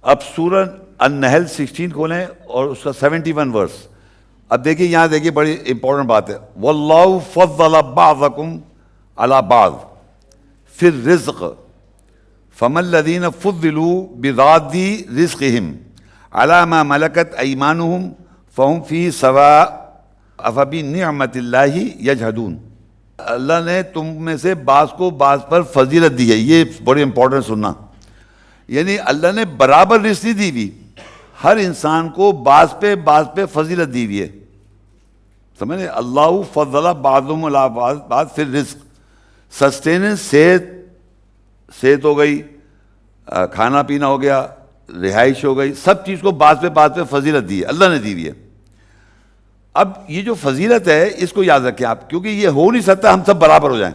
اب سورہ النحل 16 کھولیں اور اس کا 71 ورس. اب دیکھیے یہاں دیکھیے بڑی امپورٹنٹ بات ہے. واللہ فضل بعضکم علی بعض فی الرزق فما الذین فضلوا براد رزقہم علی ما ملکت ایمانہم فہم فیہ سواء افبنعمت اللہ یجحدون. اللہ نے تم میں سے بعض کو بعض پر فضیلت دی ہے. یہ بڑی امپورٹنٹ سننا. یعنی اللہ نے برابر رزق نہیں دی ہوئی, ہر انسان کو بعض پہ فضیلت دی ہوئی ہے. سمجھے؟ اللہ فضل بعضهم علی بعض فی الرزق. سسٹیننس, صحت ہو گئی, کھانا پینا ہو گیا, رہائش ہو گئی, سب چیز کو بعض پہ فضیلت دی ہے, اللہ نے دی ہوئی ہے. اب یہ جو فضیلت ہے اس کو یاد رکھیں آپ, کیونکہ یہ ہو نہیں سکتا ہم سب برابر ہو جائیں.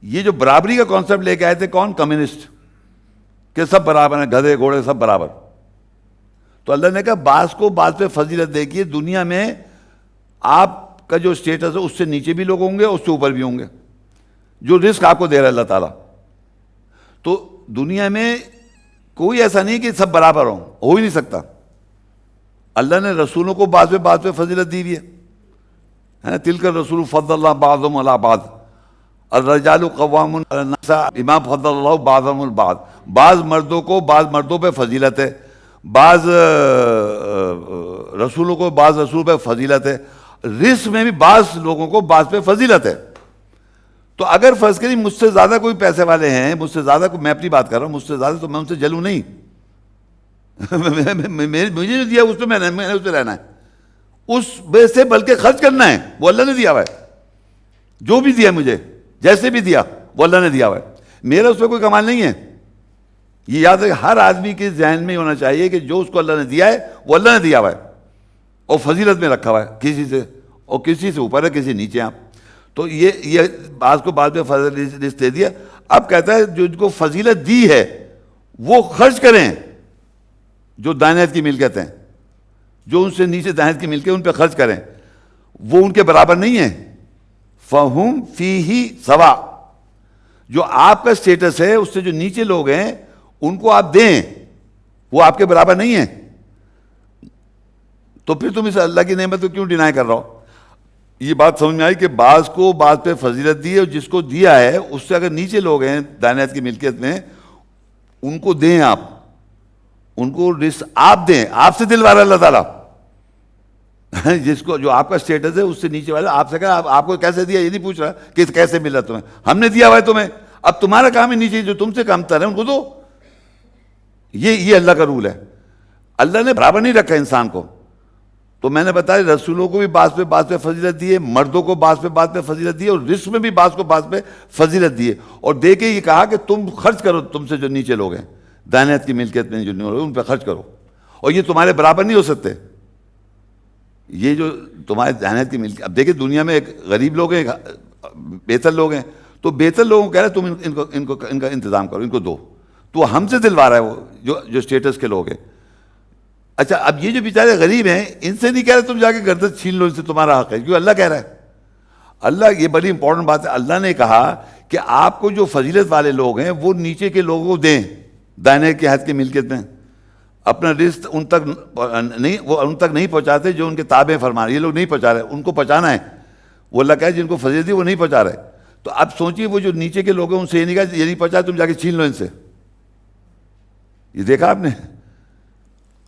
یہ جو برابری کا کانسیپٹ لے کے آئے تھے کون؟ کمیونسٹ, کہ سب برابر ہیں, گدھے گھوڑے سب برابر. تو اللہ نے کہا بعض کو بعض پہ فضیلت دے کے دنیا میں آپ کا جو اسٹیٹس ہے اس سے نیچے بھی لوگ ہوں گے, اس سے اوپر بھی ہوں گے, جو رزق آپ کو دے رہا ہے اللہ تعالیٰ. تو دنیا میں کوئی ایسا نہیں کہ سب برابر ہوں, ہو ہی نہیں سکتا. اللہ نے رسولوں کو بعض پہ فضیلت دی ہوئی ہے. تلک الرسول فضل اللہ بعضهم علی بعض الرجال قوامون علی النساء بما فضل اللہ بعضهم علی بعض. بعض مردوں کو بعض مردوں پہ فضیلت ہے, بعض رسولوں کو بعض رسول پہ فضیلت ہے. رزق میں بھی بعض لوگوں کو بعض پہ فضیلت ہے. تو اگر فرض کریں مجھ سے زیادہ کوئی پیسے والے ہیں, مجھ سے زیادہ, میں اپنی بات کر رہا ہوں, مجھ سے زیادہ, تو میں ان سے جلوں نہیں. مجھے جو دیا اس پہ میں نے اس پہ رہنا ہے, اس میں سے بلکہ خرچ کرنا ہے. وہ اللہ نے دیا ہوا ہے, جو بھی دیا مجھے, جیسے بھی دیا وہ اللہ نے دیا ہوا ہے, میرا اس پہ کوئی کمال نہیں ہے. یہ یاد ہے, ہر آدمی کے ذہن میں ہونا چاہیے کہ جو اس کو اللہ نے دیا ہے وہ اللہ نے دیا ہوا ہے, اور فضیلت میں رکھا ہوا ہے کسی سے, اور کسی سے اوپر ہے کسی نیچے آپ. تو یہ بعض کو بعض میں فضیلت دے دیا. اب کہتا ہے جو ان کو فضیلت دی ہے وہ خرچ کریں, جو دائنیت کی ملکت ہیں, جو ان سے نیچے دائنیت کی ملکت ان پہ خرچ کریں, وہ ان کے برابر نہیں ہیں. فہم فیہ سوا, جو آپ کا سٹیٹس ہے اس سے جو نیچے لوگ ہیں ان کو آپ دیں, وہ آپ کے برابر نہیں ہیں. تو پھر تم اس اللہ کی نعمت کو کیوں ڈینائی کر رہا ہو؟ یہ بات سمجھ میں آئی کہ بعض کو بعض پہ فضیلت دی ہے, اور جس کو دیا ہے اس سے اگر نیچے لوگ ہیں دائنیت کی ملکیت میں, ان کو دیں آپ, ان کو رزق آپ دیں. آپ سے دلوا رہا ہے اللہ تعالیٰ, جس کو جو آپ کا سٹیٹس ہے اس سے نیچے والا آپ سے کہا آپ کو کیسے دیا, یہ نہیں پوچھ رہا کہ کیسے ملا تمہیں, ہم نے دیا ہوا ہے تمہیں, اب تمہارا کام ہے نیچے جو تم سے کم تر ہے ان کو دو. یہ اللہ کا رول ہے. اللہ نے برابر نہیں رکھا انسان کو. تو میں نے بتایا رسولوں کو بھی بعض پہ فضیلت دی ہے, مردوں کو بعض پہ فضیلت دی ہے, اور رزق میں بھی بعض کو بعض پہ فضیلت دی ہے. اور دے کے یہ کہا کہ تم خرچ کرو, تم سے جو نیچے لوگ ہیں دائنیت کی ملکیت میں جو نہیں ان پہ خرچ کرو, اور یہ تمہارے برابر نہیں ہو سکتے. یہ جو تمہارے دائنیت کی ملکیت, اب دیکھیں دنیا میں ایک غریب لوگ ہیں, بہتر لوگ ہیں, تو بہتر لوگوں کو کہہ رہے تم ان کا انتظام کرو, ان کو دو. تو ہم سے دلوا رہا ہے وہ جو اسٹیٹس کے لوگ ہیں. اچھا اب یہ جو بیچارے غریب ہیں ان سے نہیں کہہ رہے تم جا کے گردن چھین لو, ان سے تمہارا حق ہے, کیوں اللہ کہہ رہا ہے. اللہ, یہ بڑی امپورٹنٹ بات ہے, اللہ نے کہا کہ آپ کو جو فضیلت والے لوگ ہیں وہ نیچے کے لوگوں کو دیں دائنے کے ہاتھ کی ملکیت میں. اپنا رزق ان تک نہیں پہنچاتے جو ان کے تابع فرما رہے, یہ لوگ نہیں پہنچا رہے, ان کو پہنچانا ہے. وہ اللہ کہے جن کو فضیلت دی وہ نہیں پہنچا رہے. تو اب سوچیے وہ جو نیچے کے لوگ ہیں ان سے یہ نہیں کہا یہ نہیں پہنچا تم جا کے چھین لو ان سے. یہ دیکھا آپ نے,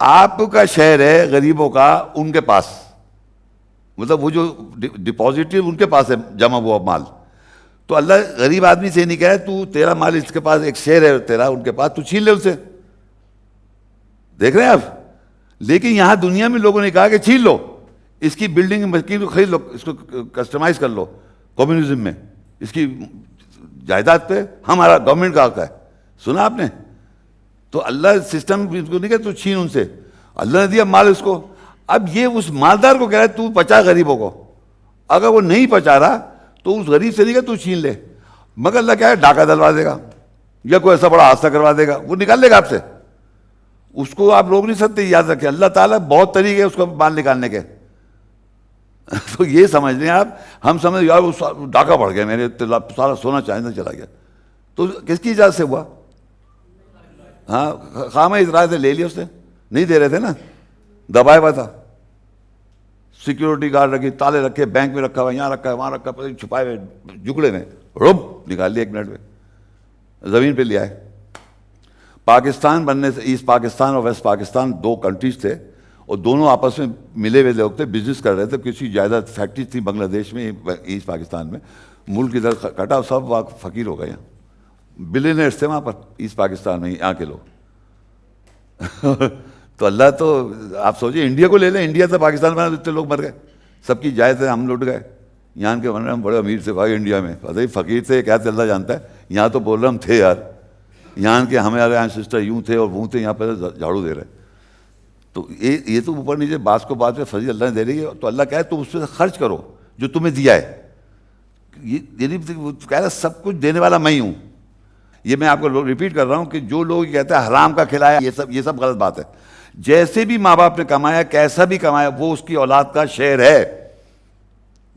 آپ کا شہر ہے غریبوں کا ان کے پاس, مطلب وہ جو ڈپازٹ ان کے پاس ہے جمع ہوا مال. تو اللہ غریب آدمی سے نہیں کہا تو تیرا مال اس کے پاس, ایک شہر ہے تیرا ان کے پاس, تو چھین لے ان سے. دیکھ رہے ہیں آپ. لیکن یہاں دنیا میں لوگوں نے کہا کہ چھین لو اس کی بلڈنگ مسکین کو, خرید لو, اس کو کسٹمائز کر لو کمیونزم میں, اس کی جائیداد پہ ہمارا گورنمنٹ کا حق ہے. سنا آپ نے؟ تو اللہ سسٹم اس کو نہیں کہا تو چھین ان سے, اللہ نے دیا مال اس کو. اب یہ اس مالدار کو کہہ رہا ہے تو بچا غریبوں کو, اگر وہ نہیں پہنچا رہا تو اس غریب سے نہیں کہا تو چھین لے. مگر اللہ کیا ہے ڈاکہ دلوا دے گا یا کوئی ایسا بڑا حادثہ کروا دے گا, وہ نکال لے گا آپ سے. اس کو آپ روک نہیں سکتے. یاد رکھیں اللہ تعالیٰ بہت طریقے اس کو مال نکالنے کے. تو یہ سمجھ لیں آپ, ہم سمجھ یار وہ ڈاکہ پڑ گیا, میرے سارا سونا چاندی چلا گیا. تو کس کی اجازت سے ہوا؟ ہاں خامہ اعتراض سے لے لیا اس نے, نہیں دے رہے تھے نا, دبایا ہوا تھا, سیکیورٹی گارڈ رکھی, تالے رکھے, بینک میں رکھا ہوا, یہاں رکھا ہے, وہاں رکھا ہے, چھپائے ہوئے جگڑے میں, رب نکال لیا 1 منٹ میں, زمین پہ لیا ہے. پاکستان بننے سے, ایسٹ پاکستان اور ویسٹ پاکستان 2 کنٹریز تھے, اور دونوں آپس میں ملے ہوئے لوگ تھے, بزنس کر رہے تھے, کسی جائیداد فیکٹری تھی بنگلہ دیش میں, ایسٹ پاکستان میں, ملک ادھر کٹا, سب وہاں فقیر ہو گئے. یہاں بلینئرز تھے وہاں پر ایسٹ پاکستان میں, یہاں کے لوگ. تو اللہ تو آپ سوچیں, انڈیا کو لے لیں, انڈیا سے پاکستان بنا, اتنے لوگ مر گئے, سب کی جائز ہے, ہم لٹ گئے. یہاں کے بن رہے ہم بڑے امیر سے بھائی انڈیا میں, پتہ ہی فقیر تھے کیا تھے اللہ جانتا ہے. یہاں تو بول رہے ہم تھے یار, یہاں کے ہمارے اینسسٹر یوں تھے اور وہ تھے, یہاں پہ جھاڑو دے رہے. تو یہ تو اوپر نیچے بعض کو بعض پہ فضیلت اللہ نے دے رہی ہے, تو اللہ کہے تم اس پہ خرچ کرو جو تمہیں دیا ہے. یہ کہہ رہا سب کچھ دینے والا میں ہی ہوں. یہ میں آپ کو ریپیٹ کر رہا ہوں کہ جو لوگ کہتے ہیں حرام کا کھلایا, یہ سب غلط بات ہے. جیسے بھی ماں باپ نے کمایا, کیسا بھی کمایا, وہ اس کی اولاد کا شیئر ہے.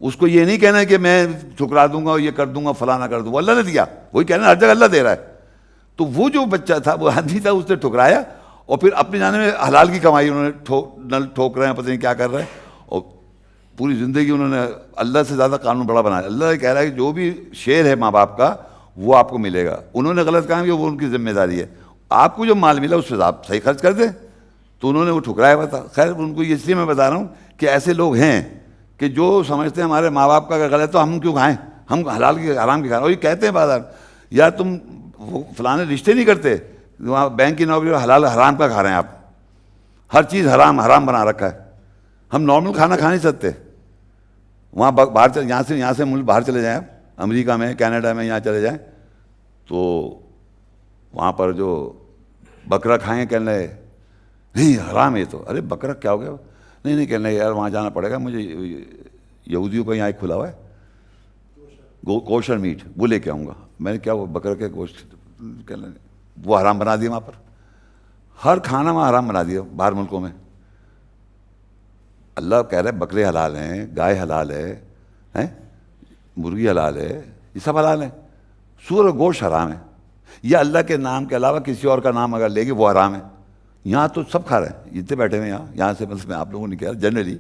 اس کو یہ نہیں کہنا کہ میں ٹھکرا دوں گا, یہ کر دوں گا, فلانا کر دوں گا, اللہ نے دیا, وہی کہنا ہر جگہ اللہ دے رہا ہے. تو وہ جو بچہ تھا, وہ آدمی تھا, اس نے ٹھکرایا, اور پھر اپنے جانے میں حلال کی کمائی انہوں نے نل ٹھوک رہے ہیں, پتہ نہیں کیا کر رہے ہیں, اور پوری زندگی انہوں نے اللہ سے زیادہ قانون بڑا بنایا. اللہ یہ کہہ رہا ہے کہ جو بھی شیئر ہے ماں باپ کا وہ آپ کو ملے گا. انہوں نے غلط کام کیا, وہ ان کی ذمہ داری ہے. آپ کو جو مال ملا اس پہ آپ صحیح خرچ کر دیں. تو انہوں نے وہ ٹھکرایا ہوا تھا. خیر ان کو اس لیے میں بتا رہا ہوں کہ ایسے لوگ ہیں کہ جو سمجھتے ہیں ہمارے ماں باپ کا اگر غلط تو ہم کیوں کھائیں, ہم حلال کی حرام کی کھائیں. اور یہ کہتے ہیں بازار, یار تم وہ فلانے رشتے نہیں کرتے, وہاں بینک کی نوکری حلال حرام کا کھا رہے ہیں آپ, ہر چیز حرام حرام بنا رکھا ہے. ہم نارمل کھانا کھا نہیں سکتے. وہاں باہر یہاں سے ملک باہر چلے جائیں, امریکہ میں, کینیڈا میں, یہاں چلے جائیں, تو وہاں پر جو بکرا کھائیں کہنے لگے نہیں حرام ہے. تو ارے بکرا کیا ہو گیا, نہیں کہنے لگے یار وہاں جانا پڑے گا مجھے, یہودیوں کا یہاں ایک کھلا ہوا ہے کوشر میٹ, وہ لے کے آؤں گا. میں نے کیا وہ بکرا کے گوشت کہنے لگے, وہ حرام بنا دیا وہاں پر, ہر کھانا وہاں حرام بنا دیا باہر ملکوں میں. اللہ کہہ رہے بکرے حلال ہیں, گائے حلال ہے, مرغی حلال ہے, یہ سب حلال ہیں. سور اور گوشت حرام ہے. یہ اللہ کے نام کے علاوہ کسی اور کا نام اگر لے گے وہ حرام ہے. یہاں تو سب کھا رہے ہیں, جتنے بیٹھے ہوئے یہاں سے بس میں آپ لوگوں نے کہا جنرلی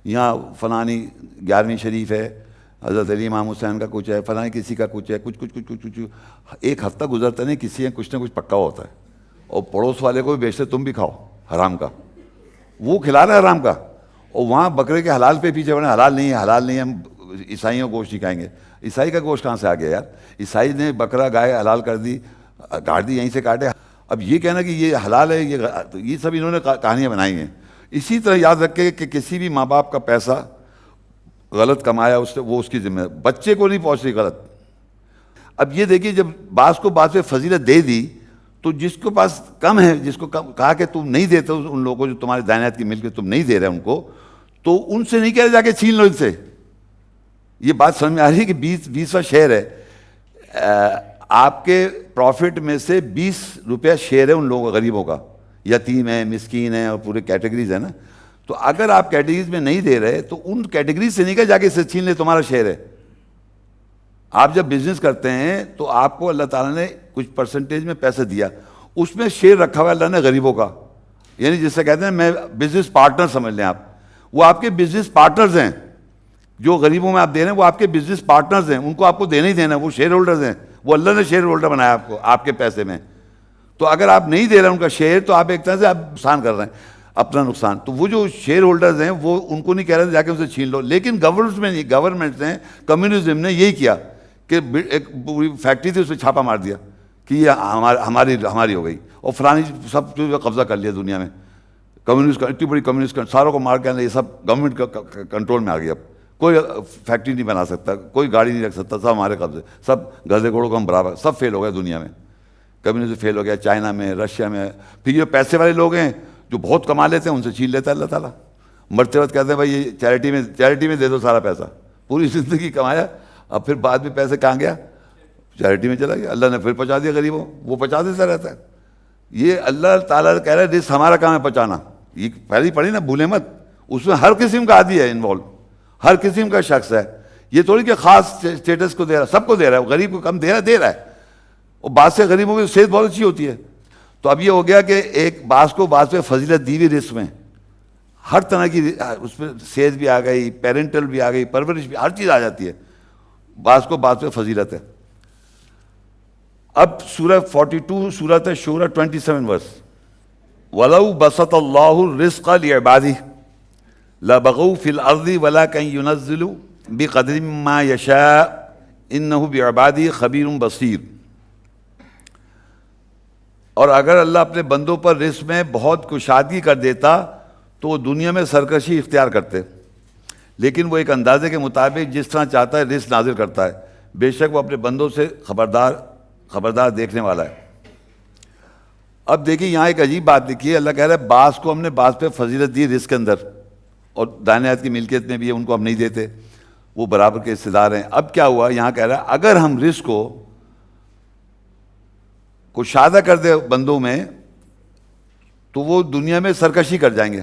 یہاں فلانی 11ویں شریف ہے, حضرت علی امام حسین کا کچھ ہے, فلانی کسی کا کچھ ہے, کچھ. ایک ہفتہ گزرتا نہیں کسی میں کچھ نہ کچھ پکا ہوتا ہے, اور پڑوس والے کو بھی بیچتے تم بھی کھاؤ حرام کا, وہ کھلا رہا ہے حرام کا. اور وہاں بکرے کے حلال پہ پیچھے پڑے, حلال نہیں ہے, ہم عیسائیوں کو گوشت نہیں کھائیں گے. عیسائی کا گوشت کہاں سے آ گیا یار, عیسائی نے بکرا گائے حلال کر دی, کاٹ دی, یہیں سے کاٹے. اب یہ کہنا کہ یہ حلال ہے, یہ سب انہوں نے کہانیاں بنائی ہیں. اسی طرح یاد رکھے کہ کسی بھی ماں باپ کا پیسہ غلط کمایا اس سے, وہ اس کی ذمہ, بچے کو نہیں پہنچ رہی غلط. اب یہ دیکھیے جب بعض کو بعض پہ فضیلت دے دی, تو جس کے پاس کم ہے, جس کو کہا کہ تم نہیں دیتے ان لوگوں کو جو تمہارے دائنیت کی مل کے تم نہیں دے رہے ان کو, تو ان سے نہیں کہہ رہے جا کے چھین لو ان سے. یہ بات سمجھ میں آ رہی ہے کہ 20واں شیئر ہے, آپ کے پروفٹ میں سے 20 روپیہ شیئر ہے ان لوگوں غریبوں کا, یتیم ہے, مسکین ہے, اور پورے کیٹیگریز ہیں نا. تو اگر آپ کیٹیگریز میں نہیں دے رہے تو ان کیٹیگریز سے نہیں کہا جا کے اسے چھین لے, تمہارا شیئر ہے. آپ جب بزنس کرتے ہیں تو آپ کو اللہ تعالیٰ نے کچھ پرسنٹیج میں پیسے دیا, اس میں شیئر رکھا ہوا اللہ نے غریبوں کا. یعنی جس سے کہتے ہیں میں بزنس پارٹنر سمجھ لیں آپ, وہ آپ کے بزنس پارٹنرز ہیں. جو غریبوں میں آپ دے رہے ہیں وہ آپ کے بزنس پارٹنرز ہیں, ان کو آپ کو دینا ہی دینا, وہ شیئر ہولڈرز ہیں, وہ اللہ نے شیئر ہولڈر بنایا آپ کو آپ کے پیسے میں. تو اگر آپ نہیں دے رہے ان کا شیئر تو آپ ایک طرح سے آپ نقصان کر رہے ہیں, اپنا نقصان. تو وہ جو شیئر ہولڈرز ہیں وہ ان کو نہیں کہہ رہے جا کے ان سے چھین لو. لیکن گورنمنٹ نے, کمیونزم نے یہی کیا کہ ایک پوری فیکٹری تھی اس پہ چھاپا مار دیا کہ یہ ہماری ہو گئی, اور فلانی سب قبضہ کر لیا دنیا میں. کمیونسٹ, اتنی بڑی کمیونسٹ ساروں کو مار کے یہ سب گورنمنٹ کا کنٹرول میں آ گیا. اب کوئی فیکٹری نہیں بنا سکتا, کوئی گاڑی نہیں رکھ سکتا, سب ہمارے قبضے, سب گدھے گھوڑوں کو ہم برابر, سب فیل ہو گیا دنیا میں. کمیونزم فیل ہو گیا چائنا میں, رشیا میں. پھر یہ پیسے والے لوگ ہیں جو بہت کما لیتے ہیں, ان سے چھین لیتا ہے اللہ تعالیٰ. مرتے وقت کہتے ہیں بھائی یہ چیریٹی میں دے دو سارا پیسہ, پوری زندگی کمایا, اب پھر بعد میں پیسے کہاں گیا, چیریٹی میں چلا گیا. اللہ نے پھر پہنچا دیا غریبوں, وہ پہنچا دیتا رہتا ہے. یہ اللہ تعالیٰ کہہ رہا ہے رزق ہمارا کام ہے پہنچانا. یہ پہلی پڑھی نا, بھولے مت, اس میں ہر قسم کا آدمی ہے انوالو, ہر قسم کا شخص ہے. یہ تھوڑی کہ خاص اسٹیٹس کو دے رہا ہے, سب کو دے رہا ہے. غریب کو کم دے رہا ہے, اور بعض سے غریبوں کی صحت بہت اچھی ہوتی ہے, تو اب یہ ہو گیا کہ ایک بعض کو بعض پہ فضیلت دی ہوئی رزق میں، ہر طرح کی اس میں صحت بھی آ گئی، پیرنٹل بھی آ گئی، پرورش بھی، ہر چیز آ جاتی ہے، بعض کو بعض پہ فضیلت ہے۔ اب سورہ 42 سورۃ شورى 27 ورس، وَلَوْ بَسَطَ اللَّهُ الرِّزْقَ لِعِبَادِهِ لَبَغَوْا فِي الْأَرْضِ وَلَكِنْ يُنَزِّلُ بِقَدْرٍ مَّا يَشَاءُ إِنَّهُ بِعِبَادِهِ خَبِيرٌ بَصِيرٌ۔ اور اگر اللہ اپنے بندوں پر رزق میں بہت کشادگی کر دیتا تو وہ دنیا میں سرکشی اختیار کرتے، لیکن وہ ایک اندازے کے مطابق جس طرح چاہتا ہے رزق نازل کرتا ہے، بے شک وہ اپنے بندوں سے خبردار دیکھنے والا ہے۔ اب دیکھیں یہاں ایک عجیب بات لکھی ہے، اللہ کہہ رہا ہے بعض کو ہم نے بعض پہ فضیلت دی رزق کے اندر، اور دانیات کی ملکیت میں بھی ہے، ان کو ہم نہیں دیتے، وہ برابر کے حصے دار ہیں۔ اب کیا ہوا، یہاں کہہ رہا ہے اگر ہم رزق کو کشادہ کر دے بندوں میں تو وہ دنیا میں سرکشی کر جائیں گے۔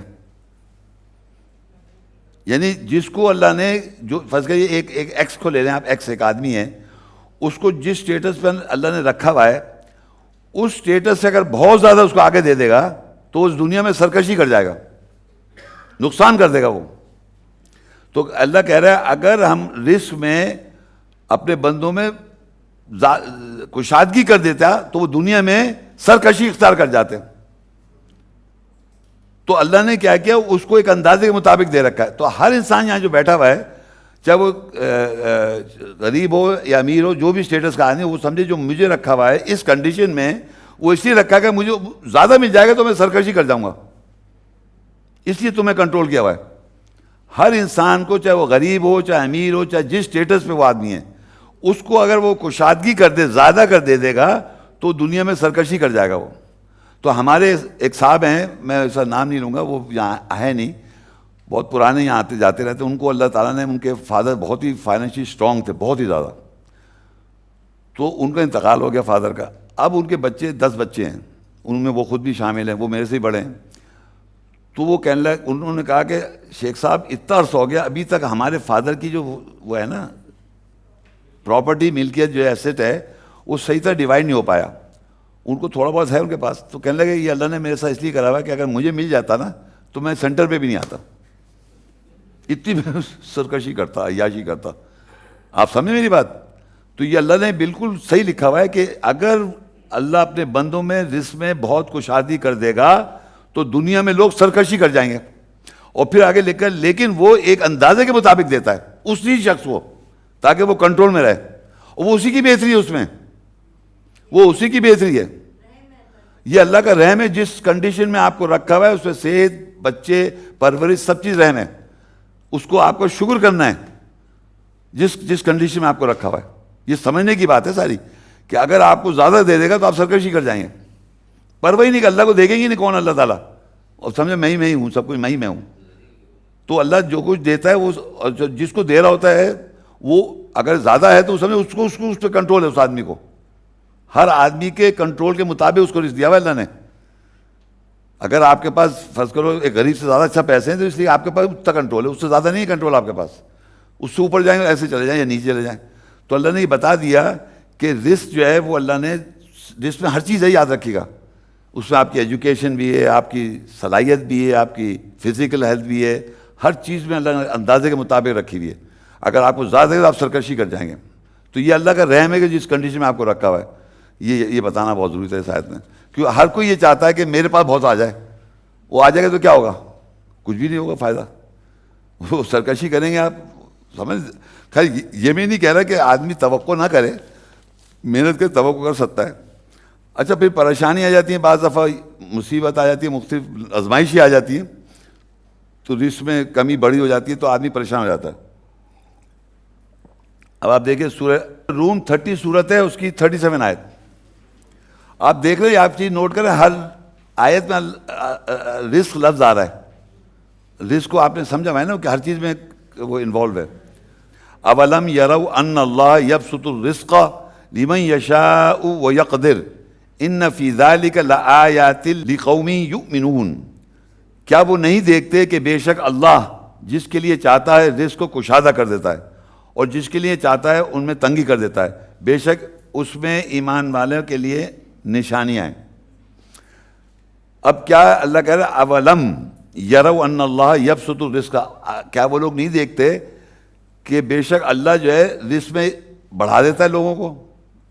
یعنی جس کو اللہ نے، جو فرض کریے ایک ایکس کو لے لیں آپ، ایکس ایک آدمی ہے، اس کو جس سٹیٹس پہ اللہ نے رکھا ہوا ہے اس سٹیٹس سے اگر بہت زیادہ اس کو آگے دے دے گا تو اس دنیا میں سرکشی کر جائے گا، نقصان کر دے گا وہ۔ تو اللہ کہہ رہا ہے اگر ہم رزق میں اپنے بندوں میں کشادگی کر دیتا تو وہ دنیا میں سرکشی اختیار کر جاتے۔ تو اللہ نے کیا کیا، اس کو ایک اندازے کے مطابق دے رکھا ہے۔ تو ہر انسان یہاں جو بیٹھا ہوا ہے، چاہے وہ غریب ہو یا امیر ہو، جو بھی سٹیٹس کا آدمی، وہ سمجھے جو مجھے رکھا ہوا ہے اس کنڈیشن میں، وہ اس لیے رکھا ہے کہ مجھے زیادہ مل جائے گا تو میں سرکشی کر جاؤں گا، اس لیے تمہیں کنٹرول کیا ہوا ہے۔ ہر انسان کو، چاہے وہ غریب ہو چاہے امیر ہو، چاہے جس سٹیٹس پہ وہ آدمی ہے، اس کو اگر وہ کشادگی کر دے، زیادہ کر دے گا تو دنیا میں سرکشی کر جائے گا وہ۔ تو ہمارے ایک صاحب ہیں، میں ایسا نام نہیں لوں گا، وہ یہاں ہے نہیں، بہت پرانے یہاں آتے جاتے رہتے، ان کو اللہ تعالیٰ نے، ان کے فادر بہت ہی فائنینشلی اسٹرانگ تھے، بہت ہی زیادہ، تو ان کا انتقال ہو گیا فادر کا۔ اب ان کے بچے 10 بچے ہیں، ان میں وہ خود بھی شامل ہیں، وہ میرے سے ہی بڑے ہیں۔ تو وہ کہنے لگے، انہوں نے کہا کہ شیخ صاحب اتنا عرصہ ہو گیا، ابھی تک ہمارے فادر کی جو وہ ہے نا پراپرٹی، ملکیت جو ایسٹ ہے، وہ صحیح طرح ڈیوائڈ نہیں ہو پایا۔ ان کو تھوڑا بہت ہے ان کے پاس، تو کہنے لگے یہ اللہ نے میرے ساتھ اس لیے کرا ہوا ہے کہ اگر مجھے مل جاتا نا تو میں سینٹر پہ بھی نہیں آتا، اتنی میں سرکشی کرتا، عیاشی کرتا۔ آپ سمجھیں میری بات؟ تو یہ اللہ نے بالکل صحیح لکھا ہوا ہے کہ اگر اللہ اپنے بندوں میں رزق میں بہت کشادگی کر دے گا تو دنیا میں لوگ سرکشی کر جائیں گے۔ اور پھر آگے لکھ کر، لیکن وہ ایک اندازے کے مطابق دیتا ہے اسی شخص کو، تاکہ وہ کنٹرول میں رہے، اور وہ اسی کی بہتری ہے، اس میں وہ اسی کی بہتری ہے۔ یہ اللہ کا رحم ہے، جس کنڈیشن میں آپ کو رکھا ہوا ہے اس میں صحت، بچے، پرورش، سب چیز رحم ہے، اس کو آپ کو شکر کرنا ہے جس کنڈیشن میں آپ کو رکھا ہوا ہے۔ یہ سمجھنے کی بات ہے ساری، کہ اگر آپ کو زیادہ دے دے گا تو آپ سرکشی کر جائیں گے، پرواہ نہیں کہ اللہ کو دیکھیں گے نہیں کون اللہ تعالیٰ، اور سمجھے میں ہی ہوں، سب کچھ میں ہوں۔ تو اللہ جو کچھ دیتا ہے وہ جس کو دے رہا ہوتا ہے، وہ اگر زیادہ ہے تو سمجھے اس پہ کنٹرول ہے، اس آدمی کو، ہر آدمی کے کنٹرول کے مطابق اس کو رزق دیا ہوا ہے اللہ نے۔ اگر آپ کے پاس فرض کرو ایک غریب سے زیادہ اچھا پیسے ہیں تو اس لیے آپ کے پاس اتنا کنٹرول ہے، اس سے زیادہ نہیں کنٹرول آپ کے پاس، اس سے اوپر جائیں گے ایسے چلے جائیں یا نیچے چلے جائیں۔ تو اللہ نے یہ بتا دیا کہ رزق جو ہے وہ اللہ نے، جس میں ہر چیز ہے، یاد رکھیے گا، اس میں آپ کی ایجوکیشن بھی ہے، آپ کی صلاحیت بھی ہے، آپ کی فزیکل ہیلتھ بھی ہے، ہر چیز میں اللہ نے اندازے کے مطابق رکھی ہوئی ہے۔ اگر آپ کو زیادہ ہے تو آپ سرکشی کر جائیں گے۔ تو یہ اللہ کا رحم ہے کہ جس کنڈیشن میں آپ کو رکھا ہوا ہے، یہ بتانا بہت ضروری ہے اس آیت میں، کیونکہ ہر کوئی یہ چاہتا ہے کہ میرے پاس بہت آ جائے، وہ آ جائے گا تو کیا ہوگا؟ کچھ بھی نہیں ہوگا فائدہ، وہ سرکشی کریں گے آپ، سمجھ۔ خیر یہ میں نہیں کہہ رہا کہ آدمی توقع نہ کرے، محنت کے توقع کر سکتا ہے۔ اچھا پھر پریشانی آ جاتی ہیں، بعض دفعہ مصیبت آ جاتی ہے، مختلف آزمائشیں آ جاتی ہیں، تو رزق میں کمی بڑی ہو جاتی ہے تو آدمی پریشان ہو جاتا ہے۔ اب آپ دیکھیں سورہ روم 30 سورت ہے، اس کی 37 آیت آپ دیکھ رہے ہیں، آپ چیز نوٹ کریں، ہر آیت میں رزق لفظ آ رہا ہے۔ رزق کو آپ نے سمجھا ہے نا کہ ہر چیز میں وہ انوالو ہے۔ اولم یروا ان اللہ یبسط الرزق لمن یشاء ویقدر ان فی ذلک لآیات لقوم یؤمنون۔ کیا وہ نہیں دیکھتے کہ بے شک اللہ جس کے لیے چاہتا ہے رزق کو کشادہ کر دیتا ہے، اور جس کے لیے چاہتا ہے ان میں تنگی کر دیتا ہے، بے شک اس میں ایمان والوں کے لیے نشانیاں ہیں۔ اب کیا اللہ کہہ رہا ہے اولم یروا ان اللہ یبسط الرزق، کیا وہ لوگ نہیں دیکھتے کہ بے شک اللہ جو ہے رزق میں بڑھا دیتا ہے لوگوں کو،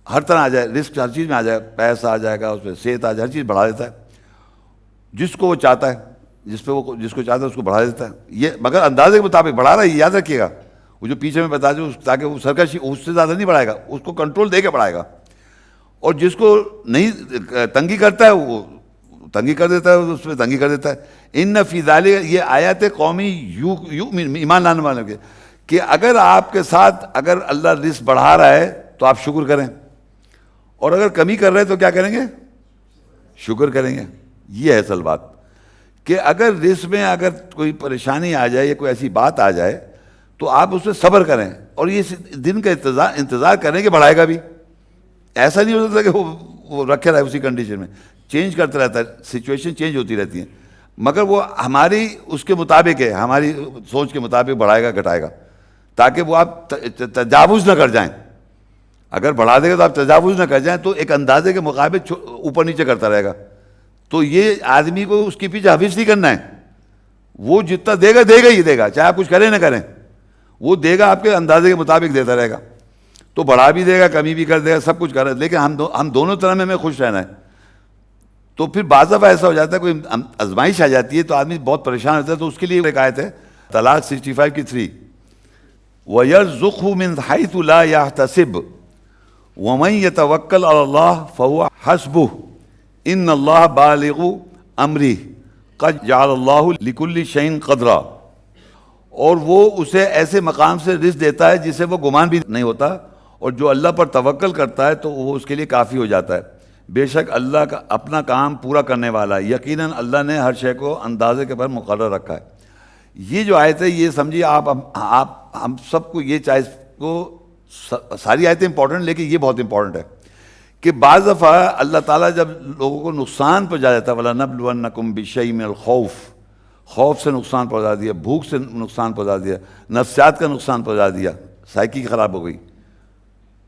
ہر طرح آ جائے رزق، ہر چیز میں آ جائے، پیسہ آ جائے گا، اس میں صحت آ جائے، ہر چیز بڑھا دیتا ہے جس کو وہ چاہتا ہے، جس کو چاہتا ہے اس کو بڑھا دیتا ہے، یہ مگر اندازے کے مطابق بڑھا رہا ہے، یہ یاد رکھیے گا، وہ جو پیچھے میں بتا دوں تاکہ وہ سرکشی اس سے زیادہ نہیں بڑھائے گا، اس کو کنٹرول دے کے بڑھائے گا، اور جس کو نہیں تنگی کرتا ہے وہ تنگی کر دیتا ہے، اس میں تنگی کر دیتا ہے۔ ان فی ذالک، یہ آیات قومی ایمان لانے والوں کے، کہ اگر آپ کے ساتھ اگر اللہ رزق بڑھا رہا ہے تو آپ شکر کریں، اور اگر کمی کر رہے ہیں تو کیا کریں گے؟ شکر کریں گے۔ یہ ہے اصل بات، کہ اگر رزق میں اگر کوئی پریشانی آ جائے یا کوئی ایسی بات آ جائے تو آپ اس پہ صبر کریں، اور یہ دن کا انتظار کریں کہ بڑھائے گا بھی۔ ایسا نہیں ہو سکتا کہ وہ رکھے رہے اسی کنڈیشن میں، چینج کرتا رہتا ہے، سچویشن چینج ہوتی رہتی ہیں، مگر وہ ہماری اس کے مطابق ہے، ہماری سوچ کے مطابق بڑھائے گا گھٹائے گا، تاکہ وہ آپ تجاوز نہ کر جائیں۔ اگر بڑھا دے گا تو آپ تجاوز نہ کر جائیں، تو ایک اندازے کے مطابق اوپر نیچے کرتا رہے گا، تو یہ آدمی کو اس کے پیچھے حفیظ نہیں کرنا ہے، وہ جتنا دے گا ہی دے گا، چاہے آپ کچھ کریں نہ کریں، وہ دے گا آپ کے اندازے کے مطابق دیتا رہے گا، تو بڑھا بھی دے گا، کمی بھی کر دے گا، سب کچھ کر رہا ہے، لیکن ہم دونوں طرح میں ہمیں خوش رہنا ہے۔ تو پھر بعض دفعہ ایسا ہو جاتا ہے، کوئی آزمائش آ جاتی ہے تو آدمی بہت پریشان ہوتا ہے، تو اس کے لیے ایک آیت ہے طلاق 65 کی 3، وَيَرْزُقْهُ مِنْ حَيْثُ لَا يَحْتَسِبُ وَمَنْ يَتَوَكَّلْ عَلَى اللَّهِ فَهُوَ حَسْبُهُ إِنَّ اللَّهَ بَالِغُ أَمْرِهِ قَدْ جَعَلَ اللَّهُ لِكُلِّ شَيْءٍ قَدْرًا، اور وہ اسے ایسے مقام سے رزق دیتا ہے جسے وہ گمان بھی نہیں ہوتا، اور جو اللہ پر توکل کرتا ہے تو وہ اس کے لیے کافی ہو جاتا ہے۔ بے شک اللہ کا اپنا کام پورا کرنے والا ہے، یقیناً اللہ نے ہر شے کو اندازے کے پر مقرر رکھا ہے۔ یہ جو آیت ہے یہ سمجھیے آپ ہم سب کو یہ چاہے کو ساری آیتیں امپورٹنٹ، لیکن یہ بہت امپورٹنٹ ہے کہ بعض دفعہ اللہ تعالیٰ جب لوگوں کو نقصان پہنچا دیتا ہے، وَلَنَبْلُوَنَّكُمْ بِشَيْءٍ مِّنَ الْخَوْفِ، خوف سے نقصان پہنچا دیا، بھوک سے نقصان پہنچا دیا، نفسیات کا نقصان پہنچا دیا، سائیکی خراب ہو گئی،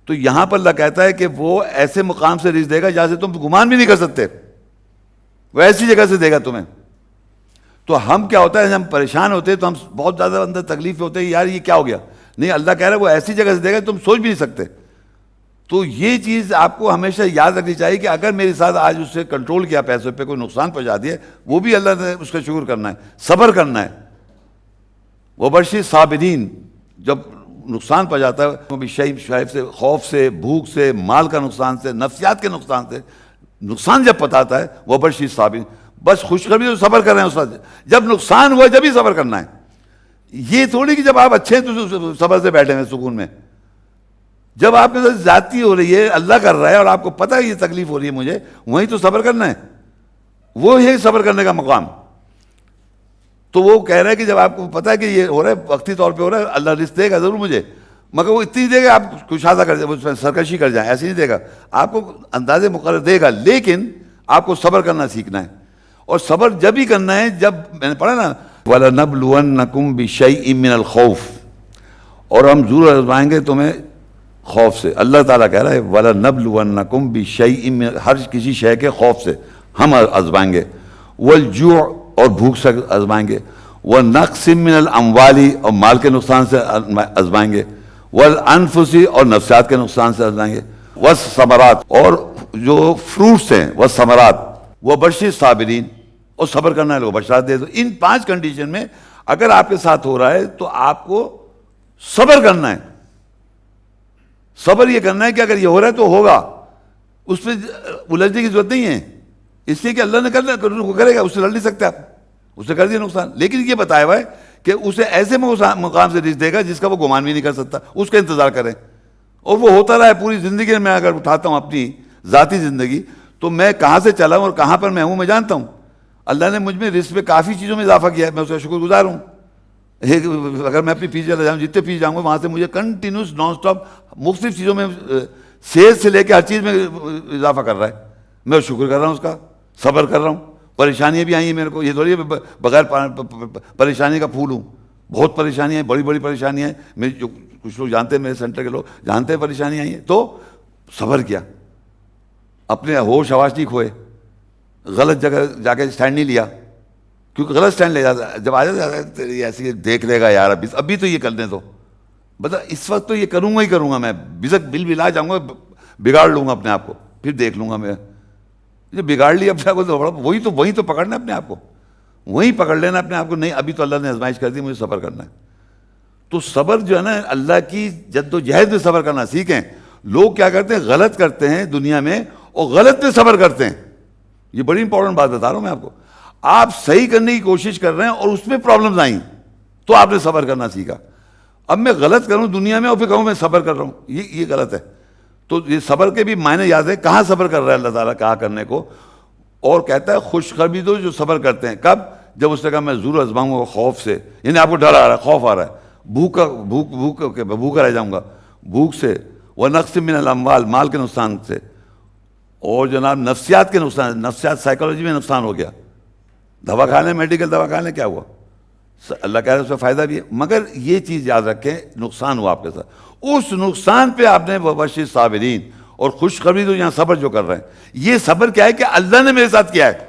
تو یہاں پر اللہ کہتا ہے کہ وہ ایسے مقام سے رزق دے گا جہاں سے تم گمان بھی نہیں کر سکتے، وہ ایسی جگہ سے دے گا تمہیں۔ تو ہم کیا ہوتا ہے، جب ہم پریشان ہوتے ہیں تو ہم بہت زیادہ اندر تکلیف ہوتے ہیں، یار یہ کیا ہو گیا، نہیں اللہ کہہ رہا ہے وہ ایسی جگہ سے دے گا تم سوچ بھی نہیں سکتے۔ تو یہ چیز آپ کو ہمیشہ یاد رکھنی چاہیے کہ اگر میرے ساتھ آج اس سے کنٹرول کیا، پیسوں پہ کوئی نقصان پہنچا دیا، وہ بھی اللہ نے اس کا شکر کرنا ہے، صبر کرنا ہے۔ وَبَشِّرِ الصَّابِرِينَ، جب نقصان پہنچاتا ہے وہ بھی شیب سے، خوف سے، بھوک سے، مال کا نقصان سے، نفسیات کے نقصان سے، نقصان جب پتاتا ہے وَبَشِّرِ الصَّابِرِينَ، بس خوشخبری تو صبر کر رہے ہیں اس وقت، جب نقصان ہوا جب ہی صبر کرنا ہے، یہ تھوڑی کہ جب آپ اچھے ہیں تو صبر سے بیٹھے ہیں سکون میں۔ جب آپ کے ساتھ زیادتی ہو رہی ہے، اللہ کر رہا ہے اور آپ کو پتہ ہے یہ تکلیف ہو رہی ہے مجھے، وہیں تو صبر کرنا ہے، وہ ہے صبر کرنے کا مقام۔ تو وہ کہہ رہا ہے کہ جب آپ کو پتہ ہے کہ یہ ہو رہا ہے، وقتی طور پہ ہو رہا ہے، اللہ رزق دے گا ضرور مجھے، مگر وہ اتنی دے گا آپ کشادہ کر جائیں، اس میں سرکشی کر جائیں، ایسے نہیں دے گا، آپ کو اندازے مقرر دے گا، لیکن آپ کو صبر کرنا سیکھنا ہے، اور صبر جب ہی کرنا ہے جب میں نے پڑھا نا وَلَنَبْلُوَنَّكُمْ بِشَيْءٍ مِّنَ الْخَوْفِ، اور ہم ضرور آزمائیں گے تمہیں خوف سے۔ اللہ تعالیٰ کہہ رہا ہے وَلَنَبْلُوَنَّكُمْ بِشَيْءٍ مِّنَ، ہر کسی شے کے خوف سے ہم آزمائیں گے، وَالْجُوعِ، اور بھوک سے آزمائیں گے، وَنَقْصٍ مِّنَ الْأَمْوَالِ، اور مال کے نقصان سے آزمائیں گے، وَالْأَنفُسِ، اور نفسیات کے نقصان سے آزمائیں گے، وَالثَّمَرَاتِ، اور جو فروٹس ہیں، وَالثَّمَرَاتِ، وَبَشِّرِ الصَّابِرِينَ، اور صبر کرنا ہے، لوگ بشارت دے دو۔ ان 5 کنڈیشن میں اگر آپ کے ساتھ ہو رہا ہے تو آپ کو صبر کرنا ہے۔ صبر یہ کرنا ہے کہ اگر یہ ہو رہا ہے تو ہوگا، اس پہ الجھنے کی ضرورت نہیں ہے، اس لیے کہ اللہ نے کرے گا، اس سے لڑ نہیں سکتے آپ، اس سے کر دیا نقصان، لیکن یہ بتایا ہوا ہے کہ اسے ایسے مقام سے رزق دے گا جس کا وہ گمان بھی نہیں کر سکتا، اس کا انتظار کریں، اور وہ ہوتا رہا ہے پوری زندگی میں۔ اگر اٹھاتا ہوں اپنی ذاتی زندگی تو میں کہاں سے چلا ہوں اور کہاں پر میں ہوں میں جانتا ہوں۔ اللہ نے مجھ میں رزق میں کافی چیزوں میں اضافہ کیا ہے، میں اس کا شکر گزار ہوں۔ اگر میں اپنی پیچھے چلا جاؤں، جتنے پیچھے جاؤں گا وہاں سے مجھے کنٹینیوس نان اسٹاپ مختلف چیزوں میں، صحت سے لے کے ہر چیز میں اضافہ کر رہا ہے، میں شکر کر رہا ہوں، اس کا صبر کر رہا ہوں۔ پریشانیاں بھی آئی ہیں میرے کو، یہ تھوڑی بغیر پریشانی کا پھول ہوں، بہت پریشانیاں ہیں، بڑی بڑی پریشانیاں ہیں، میرے جو کچھ لوگ جانتے ہیں، میرے سینٹر کے لوگ جانتے ہیں پریشانیاں آئی ہیں، تو صبر کیا، اپنے ہوش حواس نہیں کھوئے، غلط جگہ جا کے اسٹینڈ نہیں لیا، کیونکہ غلط اسٹینڈ لے جاتا ہے، جب آ جاتا ہے تیری ایسی دیکھ لے گا یار، ابھی تو یہ کرنے دو، بتا اس وقت تو یہ کروں گا ہی کروں گا، میں بزک بل بلا جاؤں گا، بگاڑ لوں گا اپنے آپ کو، پھر دیکھ لوں گا میں، جو بگاڑ لیا اپنے آپ کو تو وہی تو پکڑنا ہے اپنے آپ کو، وہیں پکڑ لینا اپنے آپ کو، نہیں ابھی تو اللہ نے آزمائش کر دی، مجھے صبر کرنا ہے۔ تو صبر جو ہے نا، اللہ کی جد و جہد میں صبر کرنا سیکھیں۔ لوگ کیا کرتے ہیں، غلط کرتے ہیں دنیا میں اور غلط میں صبر کرتے ہیں۔ یہ بڑی امپورٹنٹ بات بتا رہا ہوں میں آپ کو، آپ صحیح کرنے کی کوشش کر رہے ہیں اور اس میں پرابلمز آئیں تو آپ نے صبر کرنا سیکھا۔ اب میں غلط کروں دنیا میں اور پھر کہوں میں صبر کر رہا ہوں، یہ غلط ہے۔ تو یہ صبر کے بھی معنی یاد ہے، کہاں صبر کر رہا ہے اللہ تعالیٰ کہا کرنے کو، اور کہتا ہے خوشخبری دو جو صبر کرتے ہیں۔ کب؟ جب اس نے کہا میں ضرور آزماؤں گا خوف سے، یعنی آپ کو ڈر آ رہا ہے، خوف آ رہا ہے، بھوکا رہ جاؤں گا، بھوک سے، ونقص من الاموال، مال کے نقصان سے، اور جناب نفسیات کے نقصان، نفسیات سائیکالوجی میں نقصان ہو گیا، دوا کھانے، میڈیکل دوا کھانے، کیا ہوا؟ اللہ کہہ رہا ہے اس میں فائدہ بھی ہے، مگر یہ چیز یاد رکھیں نقصان ہوا آپ کے ساتھ، اس نقصان پہ آپ نے وبشر صابرین، اور خوشخبری تو یہاں صبر جو کر رہے ہیں، یہ صبر کیا ہے کہ اللہ نے میرے ساتھ کیا ہے،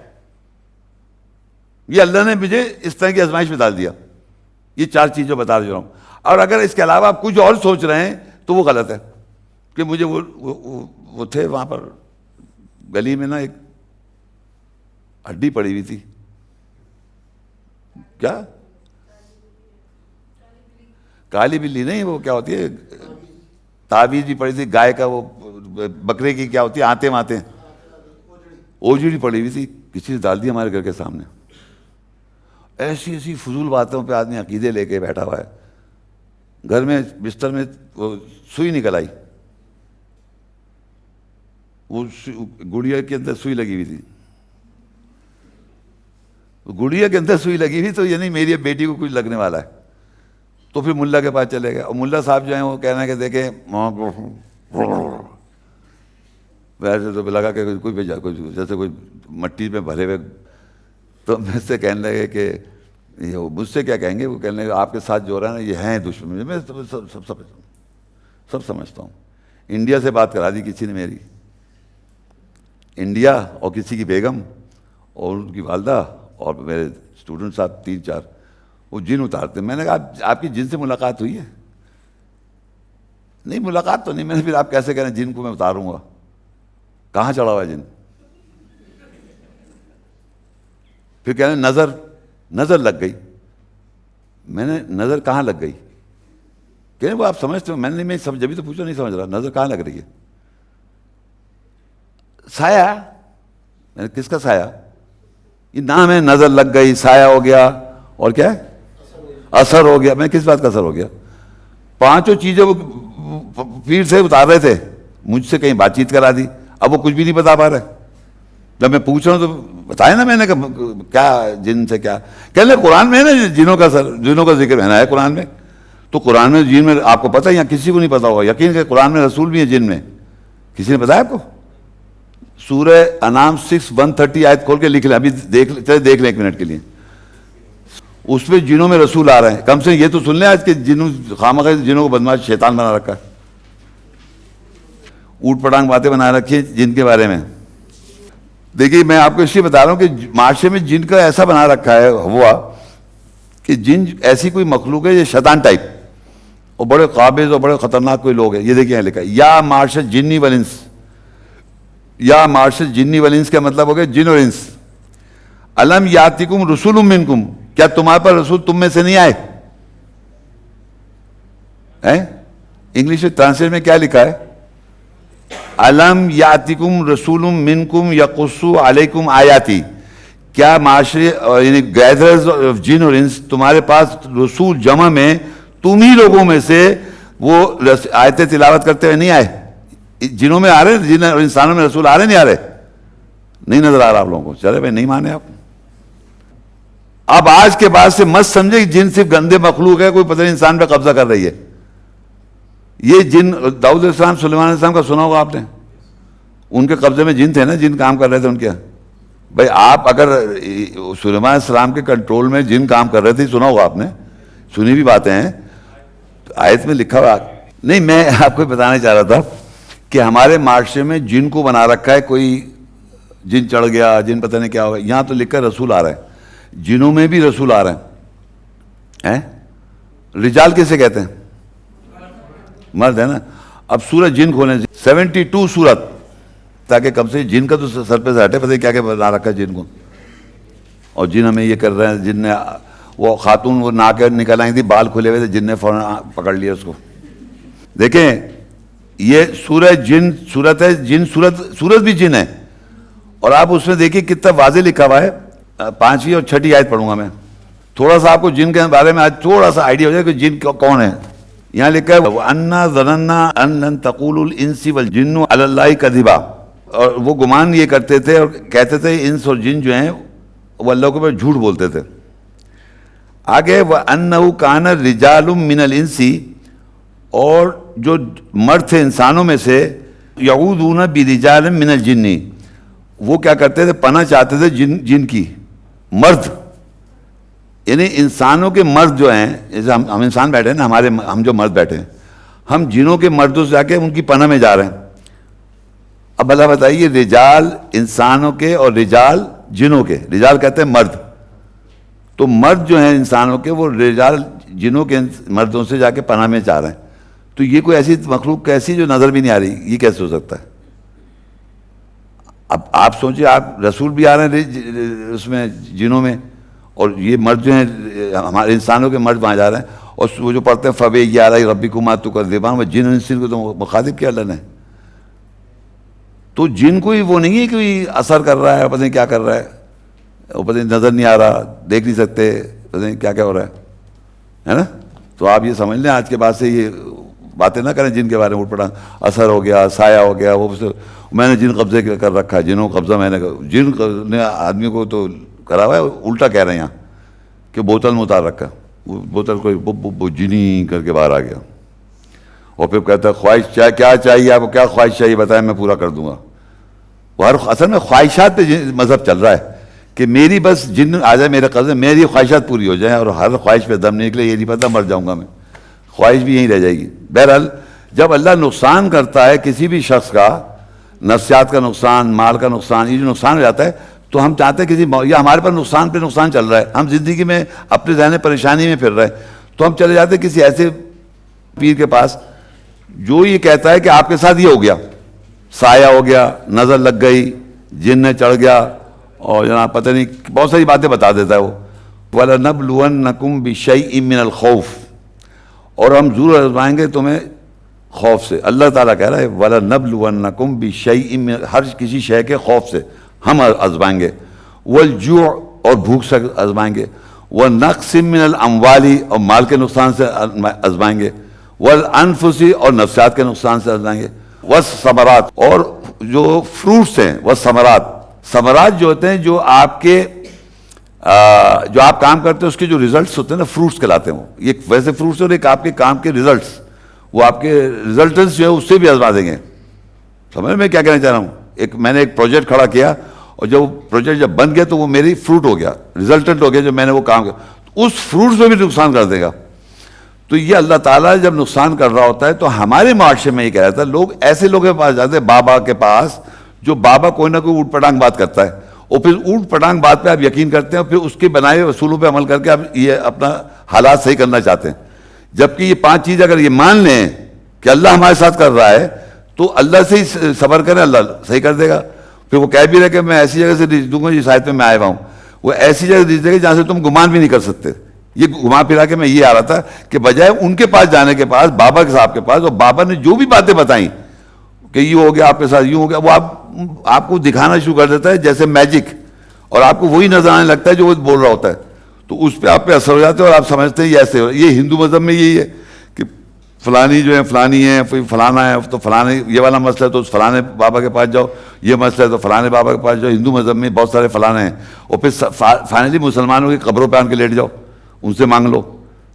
یہ اللہ نے مجھے اس طرح کی آزمائش میں ڈال دیا۔ یہ چار چیزیں بتا رہا ہوں، اور اگر اس کے علاوہ آپ کچھ اور سوچ رہے ہیں تو وہ غلط ہے، کہ مجھے وہ تھے وہاں پر گلی میں نا ایک ہڈی پڑی ہوئی تھی، کیا کالی بلی نہیں، وہ کیا ہوتی ہے، تعویذ بھی پڑی تھی گائے کا، وہ بکرے کی کیا ہوتی ہے، آتے اوجڑی پڑی ہوئی تھی، کسی نے ڈال دی ہمارے گھر کے سامنے۔ ایسی فضول باتوں پہ آدمی عقیدے لے کے بیٹھا ہوا ہے، گھر میں بستر میں وہ سوئی نکل آئی، وہ گڑیا کے اندر سوئی لگی ہوئی تھی، گڑیا کے اندر سوئی لگی ہوئی، تو یعنی میری بیٹی کو کچھ لگنے والا ہے، تو پھر ملا کے پاس چلے گئے، اور ملا صاحب جو ہیں وہ کہنا کہ دیکھیں ویسے تو لگا کہ کوئی جیسے کوئی مٹی میں بھرے ہوئے، تو میں سے کہنے لگے کہ یہ مجھ سے کیا کہیں گے، وہ کہنے لگے آپ کے ساتھ جو ہو رہا ہے نا یہ ہیں دشمن، میں سب سمجھتا ہوں۔ انڈیا سے بات کرا دی کسی نے میری، انڈیا، اور کسی کی بیگم اور ان کی والدہ اور میرے اسٹوڈنٹ صاحب 3-4، وہ جن اتارتے، میں نے کہا آپ کی جن سے ملاقات ہوئی ہے؟ نہیں ملاقات تو نہیں، میں نے پھر آپ کیسے کہہ رہے ہیں جن کو میں اتاروں گا، کہاں چڑھا ہوا ہے جن؟ پھر کہہ رہے ہیں نظر لگ گئی، میں نے نظر کہاں لگ گئی؟ کہ وہ آپ سمجھتے ہو، میں نے جبھی تو پوچھو نہیں سمجھ رہا، نظر کہاں لگ رہی ہے؟ سایہ، میں نے کس کا سایہ؟ یہ نام ہے، نظر لگ گئی، سایہ ہو گیا، اور کیا ہے؟ اثر ہو گیا۔ میں کس بات کا اثر ہو گیا؟ 5 چیزیں وہ پیر سے اتار رہے تھے، مجھ سے کہیں بات چیت کرا دی، اب وہ کچھ بھی نہیں بتا پا رہے، جب میں پوچھ رہا ہوں تو بتایا نا میں نے کیا جن سے کیا کہنے، قرآن میں ہے نا جنوں کا ذکر ہے قرآن میں، تو قرآن میں جن میں آپ کو پتہ ہے، یہاں کسی کو نہیں پتا ہوگا، یقین کہ قرآن میں رسول بھی ہیں جن میں، کسی نے بتایا آپ کو؟ سورہ انعام 6:130 آیت کھول کے لکھ لیں، ابھی دیکھ لیں 1 منٹ کے لیے، اس پہ جنوں میں رسول آ رہے ہیں، کم سے یہ تو سن لیں آج کے خامخواہ جنوں کو بدماش شیطان بنا رکھا ہے، اوٹ پٹانگ باتیں بنا رکھی ہیں جن کے بارے میں۔ دیکھیے میں آپ کو اس لیے بتا رہا ہوں کہ معاشرے میں جن کا ایسا بنا رکھا ہے ہوا کہ جن ایسی کوئی مخلوق ہے، یہ شیطان ٹائپ، اور بڑے قابض اور بڑے خطرناک کوئی لوگ ہیں۔ یہ دیکھیں لکھا ہے یا معاشر جنی والانس، یا معاشر جنی والانس کا مطلب ہو گیا جن اور انس۔ الم یاتکم رسول منکم، کیا تمہارے پر رسول تم میں سے نہیں آئے؟ انگلش میں ٹرانسلیٹ میں کیا لکھا ہے؟ الم یاتکم رسول منکم یقص علیکم آیاتی، کیا معاشرے یعنی گیدرز جن اور انس تمہارے پاس رسول جمع میں تم ہی لوگوں میں سے وہ آیتیں تلاوت کرتے ہوئے نہیں آئے؟ جنوں میں آ رہے، جن اور انسانوں میں رسول آ رہے نہیں آ رہے؟ نہیں نظر آ رہا آپ لوگوں کو؟ چلے بھائی نہیں مانے آپ، اب آج کے بعد سے مت سمجھے کہ جن صرف گندے مخلوق ہے، کوئی پتہ نہیں انسان پہ قبضہ کر رہی ہے۔ یہ جن داؤد علیہ السلام، سلیمان علیہ السلام کا سنا ہوگا آپ نے، ان کے قبضے میں جن تھے نا، جن کام کر رہے تھے ان کے۔ بھائی آپ اگر سلیمان علیہ السلام کے کنٹرول میں جن کام کر رہے تھے، سنا ہوگا آپ نے، سنی بھی باتیں ہیں، آیت میں لکھا ہوا نہیں۔ میں آپ کو بتانا چاہ رہا تھا کہ ہمارے معاشرے میں جن کو بنا رکھا ہے کوئی جن چڑھ گیا، جن پتہ نہیں کیا ہوگا. یہاں تو لکھا رسول آ رہا ہے. جنوں میں بھی رسول آ رہے ہیں. رجال کیسے کہتے ہیں؟ مرد ہے نا. اب سورت جن کھولیں 72 سورت، تاکہ کم سے جن کا تو سر پہ سے ہٹے، پتہ کیا کیا بنا رکھا ہے جن کو. اور جن ہمیں یہ کر رہے ہیں. جن نے وہ خاتون وہ ناک نکل آئی تھی، بال کھلے ہوئے تھے، جن نے فوراً پکڑ لیا اس کو. دیکھیں یہ سورہ جن سورت ہے. جن سورت بھی جن ہے. اور آپ اس میں دیکھیے کتنا واضح لکھا ہوا ہے. 5ویں اور 6ٹھی آیت پڑھوں گا میں. تھوڑا سا آپ کو جن کے بارے میں آج تھوڑا سا آئیڈیا ہو جائے کہ جن کون ہے. یہاں لکھا ہے وَأَنَّا ظَنَنَّا أَن لَن تَقُولُ الْإِنسِ وَالْجِنُّ عَلَى اللَّهِ كَذِبًا. اور وہ گمان یہ کرتے تھے اور کہتے تھے انس اور جن جو ہیں وہ اللہ کے اوپر جھوٹ بولتے تھے. آگے وَأَنَّهُ كَانَ رِجَالٌ مِّنَ الْإِنسِ، اور جو مرد تھے انسانوں میں سے يَعُوذُونَ بِرِجَالٍ مِّنَ الْجِنِّ، وہ کیا کرتے تھے؟ پناہ چاہتے تھے جن کی. مرد یعنی انسانوں کے مرد جو ہیں، جیسے ہم انسان بیٹھے ہیں نا، ہم جو مرد بیٹھے ہیں، ہم جنوں کے مردوں سے جا کے ان کی پناہ میں جا رہے ہیں. اب اللہ بتائیے، رجال انسانوں کے اور رجال جنوں کے. رجال کہتے ہیں مرد، تو مرد جو ہیں انسانوں کے وہ رجال جنوں کے مردوں سے جا کے پناہ میں جا رہے ہیں. تو یہ کوئی ایسی مخلوق کیسی جو نظر بھی نہیں آ رہی، یہ کیسے ہو سکتا ہے؟ اب آپ سوچیں، آپ رسول بھی آ رہے ہیں اس میں جنوں میں، اور یہ مرد جو ہیں ہمارے انسانوں کے مرد وہاں جا رہے ہیں. اور وہ جو پڑھتے ہیں فَبِأَيِّ رَبِّكُمَا تُكَذِّبَانِ، وہ جن انس کو تو مخاطب کیا اللہ نے. تو جن کوئی وہ نہیں ہے کہ کوئی اثر کر رہا ہے، پتہ نہیں کیا کر رہا ہے، وہ پتہ نہیں نظر نہیں آ رہا، دیکھ نہیں سکتے، پتہ نہیں کیا کیا ہو رہا ہے نا. تو آپ یہ سمجھ لیں آج کے بعد سے یہ باتیں نہ کریں جن کے بارے میں اٹھ پڑا. اثر ہو گیا، سایہ ہو گیا، وہ میں نے جن قبضے کر رکھا ہے، جنوں قبضہ میں نے جن نے آدمی کو تو کرا ہوا ہے. الٹا کہہ رہے ہیں یہاں کہ بوتل میں اتار رکھا، وہ بوتل کوئی جنی کر کے باہر آ گیا. اور پھر کہتا ہے خواہش کیا چاہیے آپ کو، کیا خواہش چاہیے بتائیں میں پورا کر دوں گا. وہ اصل میں خواہشات پہ مذہب چل رہا ہے کہ میری بس جن آ جائے میرے قبضے، میری خواہشات پوری ہو جائیں، اور ہر خواہش پہ دم نکلے. یہ نہیں پتہ مر جاؤں گا میں، خواہش بھی یہیں رہ جائے گی. بہرحال جب اللہ نقصان کرتا ہے کسی بھی شخص کا، نفسیات کا نقصان، مال کا نقصان، یہ جو نقصان ہو جاتا ہے، تو ہم چاہتے ہیں یا ہمارے پر نقصان پہ نقصان چل رہا ہے، ہم زندگی میں اپنے ذہن پریشانی میں پھر رہے ہیں، تو ہم چلے جاتے ہیں کسی ایسے پیر کے پاس جو یہ کہتا ہے کہ آپ کے ساتھ یہ ہو گیا، سایہ ہو گیا، نظر لگ گئی، جن نے چڑھ گیا، اور جناب پتہ نہیں بہت ساری باتیں بتا دیتا ہے وہ. وَلَنَبْلُوَنَّكُمْ بِشَيْءٍ مِّنَ الْخَوْفِ، اور ہم ضرور آزمائیں گے تمہیں خوف سے. اللہ تعالیٰ کہہ رہا ہے وَلَنَبْلُوَنَّكُمْ بِشَيْءٍ مِّنَ، ہر کسی شے کے خوف سے ہم آزمائیں گے. وَالْجُوعِ، اور بھوک سے آزمائیں گے. وَنَقْصٍ مِّنَ الْأَمْوَالِ، اور مال کے نقصان سے آزمائیں گے. وَالْأَنفُسِ، اور نفسیات کے نقصان سے آزمائیں گے. وَالثَّمَرَاتِ، اور جو فروٹس ہیں. وَالثَّمَرَاتِ، ثمرات جو ہوتے ہیں جو آپ کے جو آپ کام کرتے ہیں اس کے جو ریزلٹس ہوتے ہیں نا، فروٹس کہلاتے ہیں. وہ یہ ویسے فروٹس اور ایک آپ کے کام کے ریزلٹس، وہ آپ کے ریزلٹس جو ہے اس سے بھی آزما دیں گے. سمجھ میں کیا کہنا چاہ رہا ہوں؟ میں نے ایک پروجیکٹ کھڑا کیا، اور جب پروجیکٹ جب بن گیا تو وہ میری فروٹ ہو گیا، ریزلٹنٹ ہو گیا جو میں نے وہ کام کیا. اس فروٹس میں بھی نقصان کر دے گا. تو یہ اللہ تعالیٰ جب نقصان کر رہا ہوتا ہے تو ہمارے معاشرے میں یہ کہہ رہا تھا، لوگ ایسے لوگوں کے پاس جاتے ہیں، بابا کے پاس، جو بابا کوئی نہ کوئی اوٹ پٹانگ بات کرتا ہے، اور پھر اوٹ پٹانگ بات پہ آپ یقین کرتے ہیں، اور پھر اس کے بنائے ہوئے اصولوں پہ عمل کر کے آپ یہ اپنا حالات صحیح کرنا چاہتے ہیں. جبکہ یہ 5 چیزیں اگر یہ مان لیں کہ اللہ ہمارے ساتھ کر رہا ہے تو اللہ سے ہی صبر کریں، اللہ صحیح کر دے گا. پھر وہ کہہ بھی رہے کہ میں ایسی جگہ سے رزق دوں گا جس آیت میں میں آیا ہوا ہوں، وہ ایسی جگہ رزق دے گا جہاں سے تم گمان بھی نہیں کر سکتے. یہ گھما پھرا کے میں یہ آ رہا تھا کہ بجائے ان کے پاس جانے کے پاس، بابا کے صاحب کے پاس، اور بابا نے جو بھی باتیں بتائیں کہ یہ ہو گیا آپ کے ساتھ، یوں ہو گیا، وہ آپ کو دکھانا شروع کر دیتا ہے جیسے میجک، اور آپ کو وہی نظر آنے لگتا ہے جو وہ بول رہا ہوتا ہے. تو اس پہ آپ پہ اثر ہو جاتا ہے اور آپ سمجھتے ہیں یہ ایسے ہو. یہ ہندو مذہب میں یہی ہے کہ فلانی جو ہے فلانی ہے، پھر فلانا ہے تو فلانے، یہ والا مسئلہ ہے تو اس فلانے بابا کے پاس جاؤ، یہ مسئلہ ہے تو فلانے بابا کے پاس جاؤ. ہندو مذہب میں بہت سارے فلانے ہیں، اور پھر فائنلی مسلمانوں کی قبروں پہ آن کے لیٹ جاؤ، ان سے مانگ لو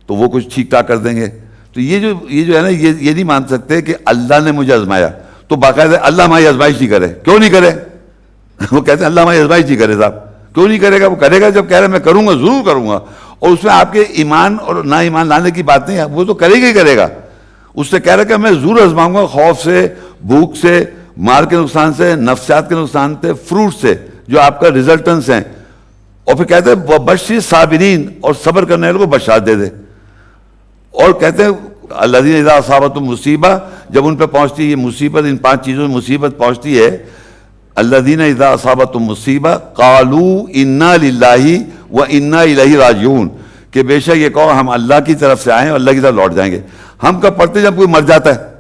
تو وہ کچھ ٹھیک ٹھاک کر دیں گے. تو یہ جو ہے نا، یہ نہیں مان سکتے کہ اللہ نے مجھے آزمایا تو باقاعدہ اللہ ہماری آزمائش نہیں کرے. کیوں نہیں کرے؟ وہ کہتے ہیں اللہ ہماری آزمائش نہیں کرے. صاحب کیوں نہیں کرے گا؟ وہ کرے گا جب کہہ رہے میں کروں گا، ضرور کروں گا. اور اس میں آپ کے ایمان اور نا ایمان لانے کی بات نہیں ہے، وہ تو کرے گا ہی کرے گا. اس سے کہہ رہا کہ میں ضرور آزماؤں گا، خوف سے، بھوک سے، مال کے نقصان سے، نفسیات کے نقصان سے، فروٹ سے جو آپ کا ریزلٹنس ہیں. اور پھر کہتے ہیں وبشر صابرین، اور صبر کرنے والوں کو بشارت دے دے. اور کہتے ہیں الذین اذا اصابتہم مصیبہ، جب ان پہ پہنچتی ہے یہ مصیبت، ان 5 چیزوں میں مصیبت پہنچتی ہے، الذین اذا اصابتہم مصیبہ قالوا انا للہ و انا الیہ راجعون، کہ بے شک یہ کہو ہم اللہ کی طرف سے آئے اور اللہ کی طرف لوٹ جائیں گے. ہم کب پڑھتے جب کوئی مر جاتا ہے،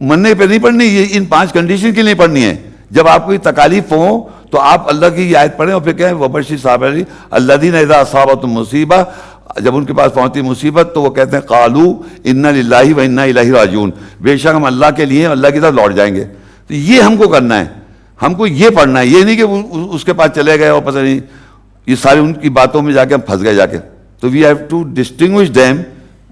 مرنے پہ نہیں پڑھنی، یہ ان 5 کنڈیشن کے لیے پڑھنی ہے. جب آپ کو تکالیف ہوں تو آپ اللہ کی یہ آیت پڑھیں اور پھر کہیں وبشر صابرین الذین اذا اصابتہم مصیبہ، جب ان کے پاس پہنچتی مصیبت تو وہ کہتے ہیں قالوا انا للہ و انا الیہ راجعون، بے شک ہم اللہ کے لیے اللہ کی طرف لوٹ جائیں گے. تو یہ ہم کو کرنا ہے، ہم کو یہ پڑھنا ہے. یہ نہیں کہ اس کے پاس چلے گئے اور پتہ نہیں یہ ساری ان کی باتوں میں جا کے ہم پھنس گئے جا کے. تو we have to distinguish them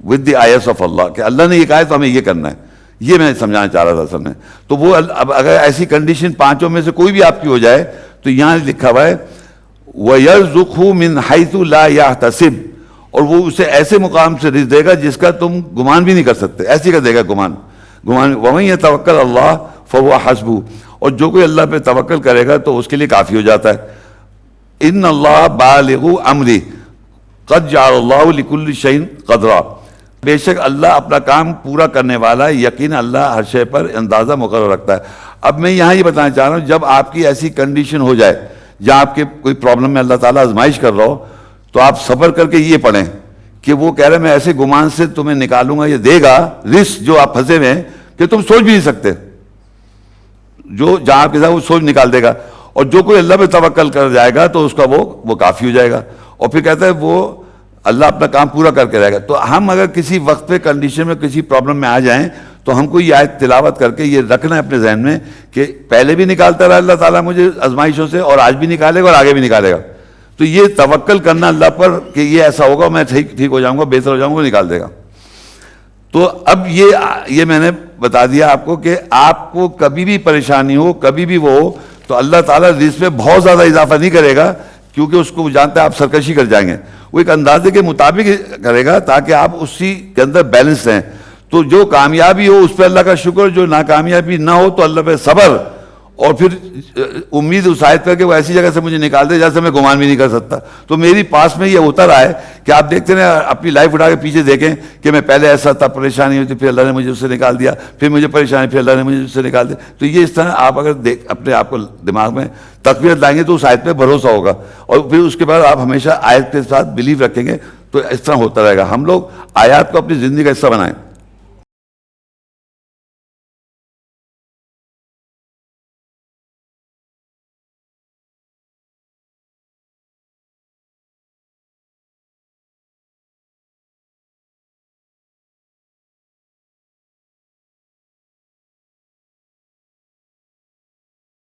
with the ayats of Allah, کہ اللہ نے یہ کہا ہے تو ہمیں یہ کرنا ہے. یہ میں سمجھانا چاہ رہا تھا اصل میں. تو وہ اب اگر ایسی کنڈیشن 5 میں سے کوئی بھی آپ کی ہو جائے تو یہاں لکھا ہوا ہے وَيَرْزُقْهُ مِنْ حَيْثُ لَا يَحْتَسِبْ، اور وہ اسے ایسے مقام سے رزق دے گا جس کا تم گمان بھی نہیں کر سکتے. ایسی کا دے گا گمان. وَمَن يَتَوَكَّلْ عَلَى اللَّهِ فَهُوَ حَسْبُهُ، اور جو کوئی اللہ پہ توکل کرے گا تو اس کے لیے کافی ہو جاتا ہے. ان اللہ بالغ امری قد جعل اللہ لکل شیء قدرا، بے شک اللہ اپنا کام پورا کرنے والا ہے، یقین اللہ ہر شے پر اندازہ مقرر رکھتا ہے. اب میں یہاں یہ بتانا چاہ رہا ہوں، جب آپ کی ایسی کنڈیشن ہو جائے جہاں آپ کے کوئی پرابلم میں اللہ تعالیٰ آزمائش کر رہا ہو، تو آپ صبر کر کے یہ پڑھیں کہ وہ کہہ رہے میں ایسے گمان سے تمہیں نکالوں گا، یہ دے گا رزق جو آپ پھنسے ہوئے ہیں کہ تم سوچ بھی نہیں سکتے، جو جہاں آپ کے ساتھ وہ سوچ نکال دے گا. اور جو کوئی اللہ پہ توکل کر جائے گا تو اس کا وہ کافی ہو جائے گا. اور پھر کہتا ہے وہ اللہ اپنا کام پورا کر کے رہے گا. تو ہم اگر کسی وقت پہ کنڈیشن میں کسی پرابلم میں آ جائیں تو ہم کو یہ آیت تلاوت کر کے یہ رکھنا ہے اپنے ذہن میں کہ پہلے بھی نکالتا رہا اللہ تعالیٰ مجھے آزمائشوں سے، اور آج بھی نکالے گا اور آگے بھی نکالے گا. تو یہ توکل کرنا اللہ پر کہ یہ ایسا ہوگا، میں ٹھیک ہو جاؤں گا، بہتر ہو جاؤں گا، نکال دے گا. تو اب یہ میں نے بتا دیا آپ کو کہ آپ کو کبھی بھی پریشانی ہو، کبھی بھی وہ ہو، تو اللہ تعالیٰ رزق میں بہت زیادہ اضافہ نہیں کرے گا، کیونکہ اس کو جانتا ہے آپ سرکشی کر جائیں گے. وہ ایک اندازے کے مطابق کرے گا تاکہ آپ اسی کے اندر بیلنس رہیں. تو جو کامیابی ہو اس پہ اللہ کا شکر، جو ناکامیابی نہ ہو تو اللہ پہ صبر، اور پھر امید اس آیت پر کہ وہ ایسی جگہ سے مجھے نکال دے جیسے میں گمان بھی نہیں کر سکتا. تو میری پاس میں یہ ہوتا رہا ہے کہ آپ دیکھتے ہیں اپنی لائف اٹھا کے پیچھے دیکھیں کہ میں پہلے ایسا تھا، پریشانی ہوتی، پھر اللہ نے مجھے اس سے نکال دیا، پھر مجھے پریشانی، پھر اللہ نے مجھے اس سے نکال دیا. تو یہ اس طرح آپ اگر اپنے آپ کو دماغ میں تقویت لائیں گے تو اس آیت پہ بھروسہ ہوگا، اور پھر اس کے بعد آپ ہمیشہ آیت کے ساتھ بلیو رکھیں گے. تو اس طرح ہوتا رہے گا. ہم لوگ آیات کو اپنی زندگی کا حصہ بنائیں.